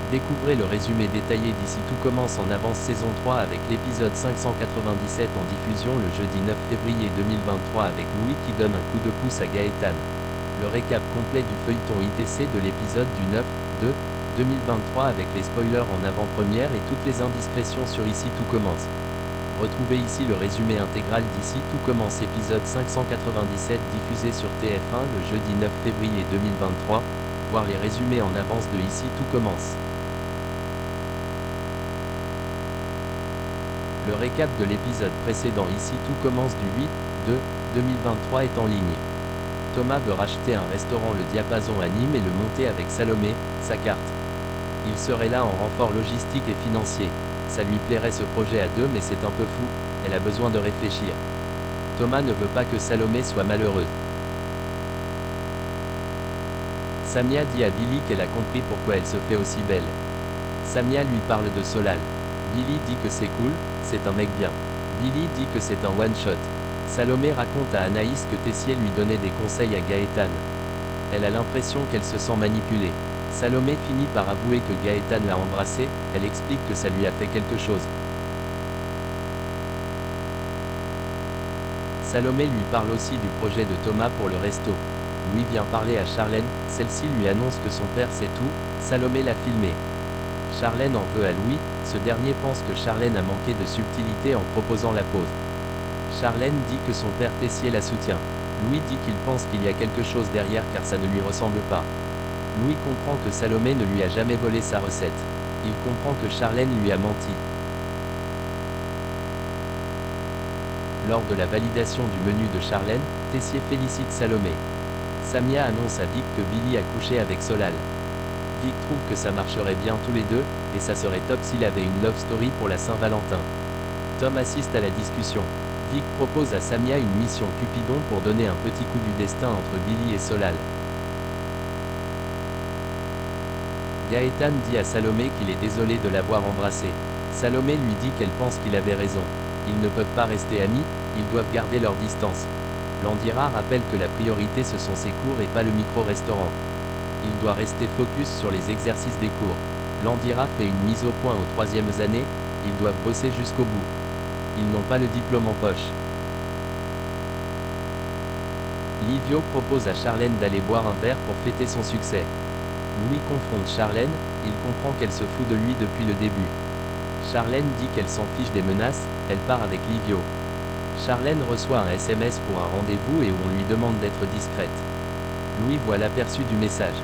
Découvrez le résumé détaillé d'ici Tout commence en avance saison 3 avec l'épisode 597 en diffusion le jeudi 9 février 2023 avec Louis qui donne un coup de pouce à Gaëtan. Le récap complet du feuilleton ITC de l'épisode du 9/2/2023 avec les spoilers en avant-première et toutes les indiscrétions sur Ici Tout commence. Retrouvez ici le résumé intégral d'Ici Tout commence épisode 597 diffusé sur TF1 le jeudi 9 février 2023, voir les résumés en avance de Ici Tout commence. Le récap de l'épisode précédent Ici Tout commence du 8/2/2023 est en ligne. Thomas veut racheter un restaurant Le Diapason à Nîmes et le monter avec Salomé, sa carte. Il serait là en renfort logistique et financier. Ça lui plairait ce projet à deux mais c'est un peu fou, elle a besoin de réfléchir. Thomas ne veut pas que Salomé soit malheureuse. Samia dit à Billy qu'elle a compris pourquoi elle se fait aussi belle. Samia lui parle de Solal. Billy dit que c'est cool, c'est un mec bien. Billy dit que c'est un one-shot. Salomé raconte à Anaïs que Tessier lui donnait des conseils à Gaëtan. Elle a l'impression qu'elle se sent manipulée. Salomé finit par avouer que Gaëtan l'a embrassée, elle explique que ça lui a fait quelque chose. Salomé lui parle aussi du projet de Thomas pour le resto. Louis vient parler à Charlène, celle-ci lui annonce que son père sait tout, Salomé l'a filmé. Charlène en veut à Louis, ce dernier pense que Charlène a manqué de subtilité en proposant la pause. Charlène dit que son père Tessier la soutient. Louis dit qu'il pense qu'il y a quelque chose derrière car ça ne lui ressemble pas. Louis comprend que Salomé ne lui a jamais volé sa recette. Il comprend que Charlène lui a menti. Lors de la validation du menu de Charlène, Tessier félicite Salomé. Samia annonce à Vic que Billy a couché avec Solal. Vic trouve que ça marcherait bien tous les deux, et ça serait top s'il avait une love story pour la Saint-Valentin. Tom assiste à la discussion. Vic propose à Samia une mission Cupidon pour donner un petit coup du destin entre Billy et Solal. Gaëtan dit à Salomé qu'il est désolé de l'avoir embrassée. Salomé lui dit qu'elle pense qu'il avait raison. Ils ne peuvent pas rester amis, ils doivent garder leur distance. Landira rappelle que la priorité ce sont ses cours et pas le micro-restaurant. Il doit rester focus sur les exercices des cours. Landira fait une mise au point aux 3e années, ils doivent bosser jusqu'au bout. Ils n'ont pas le diplôme en poche. Livio propose à Charlène d'aller boire un verre pour fêter son succès. Louis confronte Charlène, il comprend qu'elle se fout de lui depuis le début. Charlène dit qu'elle s'en fiche des menaces, elle part avec Livio. Charlène reçoit un SMS pour un rendez-vous et où on lui demande d'être discrète. Louis voit l'aperçu du message.